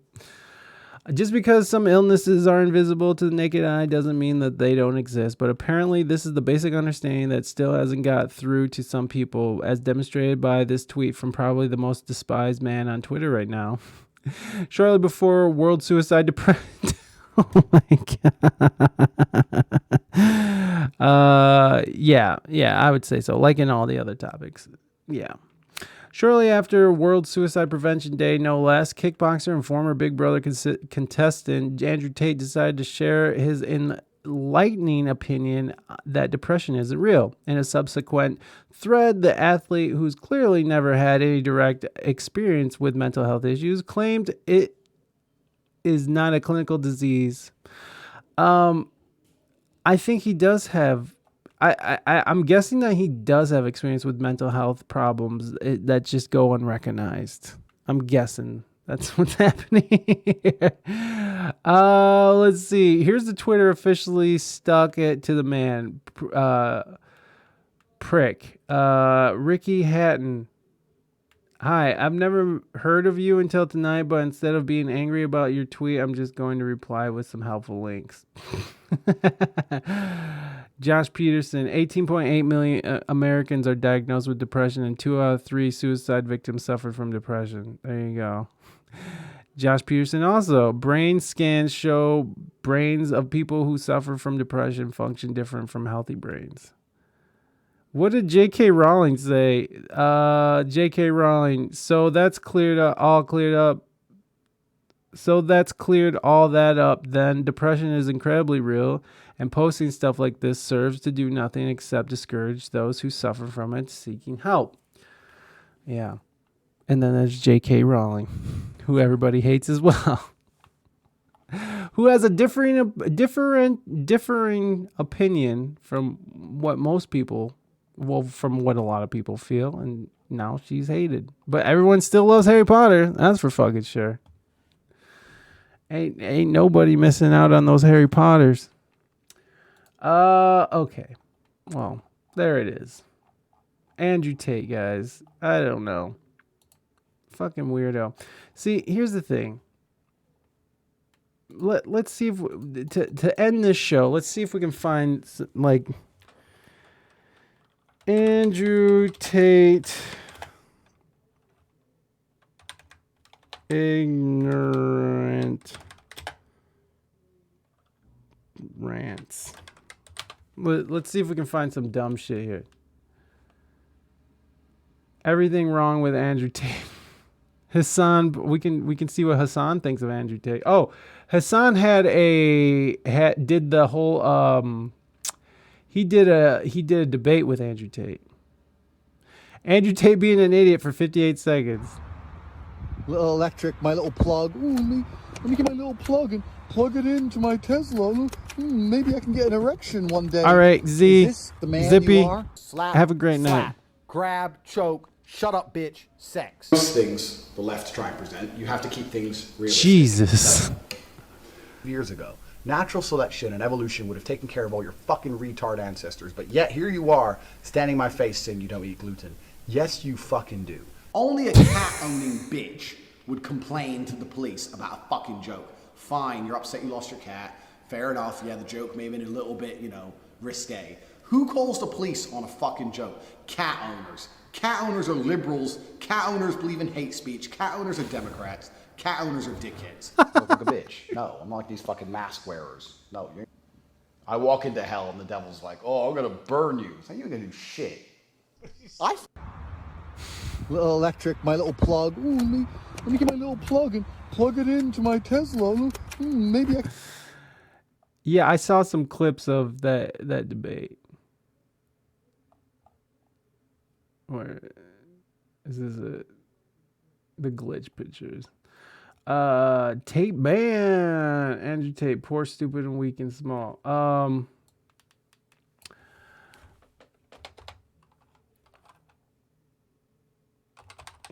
Speaker 1: Just because some illnesses are invisible to the naked eye doesn't mean that they don't exist. But apparently this is the basic understanding that still hasn't got through to some people, as demonstrated by this tweet from probably the most despised man on Twitter right now. Shortly before World Suicide Depression. Oh my God. Yeah, I would say so. Like in all the other topics. Yeah. Shortly after World Suicide Prevention Day, no less, kickboxer and former Big Brother contestant Andrew Tate decided to share his enlightening opinion that depression isn't real. In a subsequent thread, the athlete, who's clearly never had any direct experience with mental health issues, claimed it is not a clinical disease. I think he does have. I'm guessing that he does have experience with mental health problems that just go unrecognized. I'm guessing that's what's happening here. Let's see. Here's the Twitter officially stuck it to the man. Prick. Ricky Hatton. Hi, I've never heard of you until tonight, but instead of being angry about your tweet, I'm just going to reply with some helpful links. Josh Peterson, 18.8 million Americans are diagnosed with depression, and 2 out of 3 suicide victims suffered from depression. There you go. Josh Peterson also, brain scans show brains of people who suffer from depression function different from healthy brains. What did J.K. Rowling say? J.K. Rowling, so that's cleared up, all cleared up. So that's cleared all that up. Then depression is incredibly real, and posting stuff like this serves to do nothing except discourage those who suffer from it seeking help. Yeah. And then there's J.K. Rowling, who everybody hates as well. Who has a differing opinion from what most people, well, from what a lot of people feel, and Now she's hated. But everyone still loves Harry Potter. That's for fucking sure. Ain't nobody missing out on those Harry Potters. Okay. Well, there it is. Andrew Tate, guys. I don't know. Fucking weirdo. See, here's the thing. Let's see if to end this show, let's see if we can find like Andrew Tate ignorant rants. Let's see if we can find some dumb shit here. Everything wrong with Andrew Tate. Hassan, we can see what Hassan thinks of Andrew Tate. Oh, Hassan did the whole he did a debate with Andrew Tate. Andrew Tate being an idiot for 58 seconds.
Speaker 11: Little electric, my little plug. Ooh, let me get my little plug and plug it into my Tesla. Maybe I can get an erection one day.
Speaker 1: All right, Z,
Speaker 11: Is this the man
Speaker 1: Zippy,
Speaker 11: you are?
Speaker 12: Slap,
Speaker 1: have a great
Speaker 12: slap,
Speaker 1: night.
Speaker 12: grab, choke, shut up, bitch, sex.
Speaker 6: Most things the left try and present, you have to keep things realistic.
Speaker 1: Jesus.
Speaker 6: Years ago, natural selection and evolution would have taken care of all your fucking retard ancestors, but yet here you are, standing in my face saying you don't eat gluten. Yes, you fucking do.
Speaker 12: Only a cat-owning bitch would complain to the police about a fucking joke. Fine, you're upset you lost your cat. Fair enough, yeah, the joke may have been a little bit, risque. Who calls the police on a fucking joke? Cat owners. Cat owners are liberals. Cat owners believe in hate speech. Cat owners are Democrats. Cat owners are dickheads.
Speaker 6: Look like a bitch. No, I'm not like these fucking mask wearers. No, I walk into hell and the devil's like, oh, I'm gonna burn you. So you ain't gonna do shit.
Speaker 11: Little electric, my little plug. Ooh, let me get my little plug and plug it into my Tesla. Maybe I can...
Speaker 1: Yeah, I saw some clips of that debate. Where is this the glitch pictures? Tate ban Andrew Tate, poor, stupid, and weak and small.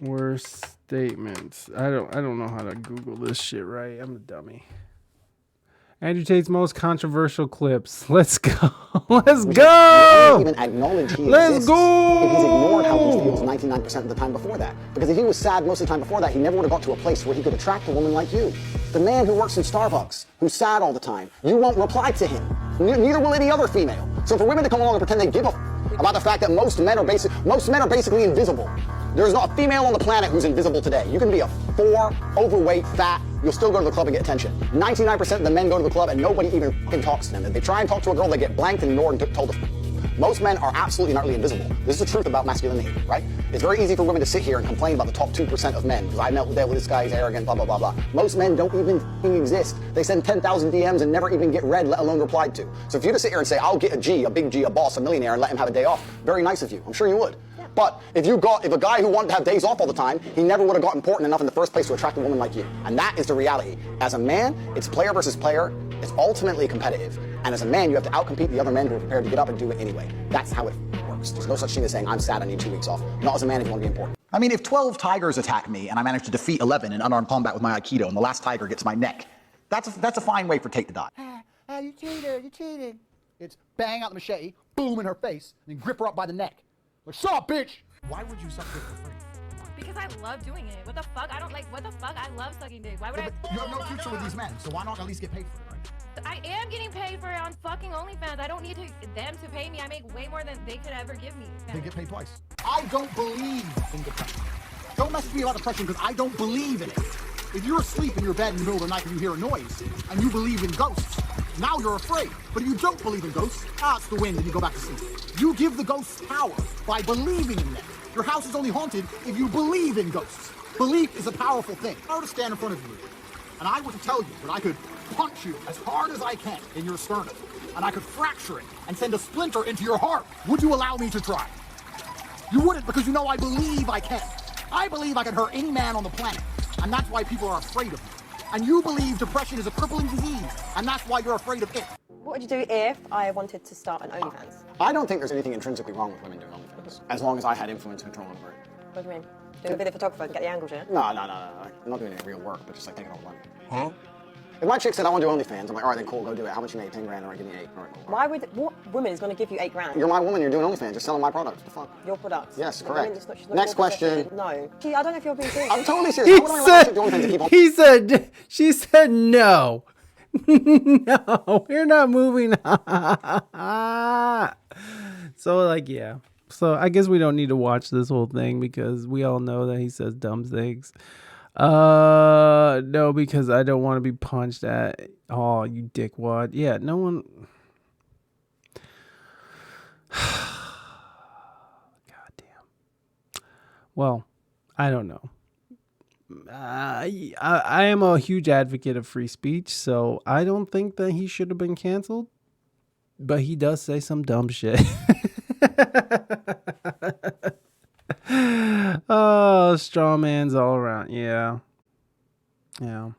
Speaker 1: Worst statements. I don't know how to Google this shit right. I'm a dummy. Andrew Tate's most controversial clips. Let's go. Let's go.
Speaker 13: Even acknowledge he
Speaker 1: Let's
Speaker 13: exists
Speaker 1: go.
Speaker 13: if he's ignored how he feels 99% of the time before that. Because if he was sad most of the time before that, he never would have got to a place where he could attract a woman like you. The man who works in Starbucks, who's sad all the time, you won't reply to him. Neither will any other female. So for women to come along and pretend they give a about the fact that most men are basically invisible. There's not a female on the planet who's invisible today. You can be a 4, overweight, fat, you'll still go to the club and get attention. 99% of the men go to the club and nobody even fucking talks to them. If they try and talk to a girl, they get blanked and ignored and told to. Most men are absolutely and utterly invisible. This is the truth about masculinity, right? It's very easy for women to sit here and complain about the top 2% of men, because I dealt with this guy, he's arrogant, blah, blah, blah, blah. Most men don't even exist. They send 10,000 DMs and never even get read, let alone replied to. So if you to sit here and say, I'll get a big G, a boss, a millionaire, and let him have a day off, very nice of you. I'm sure you would. But if a guy who wanted to have days off all the time, he never would have got important enough in the first place to attract a woman like you. And that is the reality. As a man, it's player versus player. It's ultimately competitive. And as a man, you have to outcompete the other men who are prepared to get up and do it anyway. That's how it works. There's no such thing as saying, I'm sad, I need 2 weeks off. Not as a man if you want to be important.
Speaker 12: I mean, if 12 tigers attack me and I manage to defeat 11 in unarmed combat with my Aikido and the last tiger gets my neck, that's a fine way for Tate to die.
Speaker 11: You cheated. It's bang out the machete, boom in her face, and then grip her up by the neck. Like, shut up, bitch! Why would you suck dick for free?
Speaker 14: Because I love doing it. What the fuck? I don't like, what the fuck? I love sucking dick. Why would I?
Speaker 12: You have no future with these men, so why not at least get paid for it, right?
Speaker 14: I am getting paid for it on fucking OnlyFans. I don't need them to pay me. I make way more than they could ever give me.
Speaker 12: They get paid twice. I don't believe in depression. Don't message me about depression because I don't believe in it. If you're asleep in your bed in the middle of the night and you hear a noise, and you believe in ghosts, now you're afraid. But if you don't believe in ghosts, it's the wind and you go back to sleep. You give the ghosts power by believing in them. Your house is only haunted if you believe in ghosts. Belief is a powerful thing. If I were to stand in front of you, and I were to tell you that I could punch you as hard as I can in your sternum, and I could fracture it and send a splinter into your heart, would you allow me to try? You wouldn't, because you know I believe I can. I believe I can hurt any man on the planet, and that's why people are afraid of me. And you believe depression is a crippling disease, and that's why you're afraid of it.
Speaker 15: What would you do if I wanted to start an OnlyFans?
Speaker 13: I don't think there's anything intrinsically wrong with women doing OnlyFans, as long as I had influence and control over it.
Speaker 15: What do you mean? Doing a bit of photographer and get the angles, yeah?
Speaker 13: No. I'm not doing any real work, but just like taking all the money. Huh? If my chick said I want to do OnlyFans, I'm like, all right, then cool, go do it. How much you make? 10 grand, all right, give me 8. All right, cool.
Speaker 15: Why would, what woman is going to give you 8 grand?
Speaker 13: You're my woman, you're doing OnlyFans, you're selling my product. What the fuck?
Speaker 15: Your product?
Speaker 13: Yes,
Speaker 15: The
Speaker 13: correct.
Speaker 15: woman is not- she's not
Speaker 13: Next
Speaker 15: your
Speaker 13: question.
Speaker 15: possession. No. Gee, I don't know if you're being serious.
Speaker 13: I'm totally serious. How would I let my chick do OnlyFans to keep on?
Speaker 1: He said, she said no. No, we're not moving on. So, like, yeah. So, I guess we don't need to watch this whole thing because we all know that he says dumb things. No, because I don't want to be punched at. Oh, you dickwad. Yeah, no one. God damn. Well, I don't know. I am a huge advocate of free speech, so I don't think that he should have been canceled. But he does say some dumb shit. Oh, straw man's all around. Yeah. Yeah.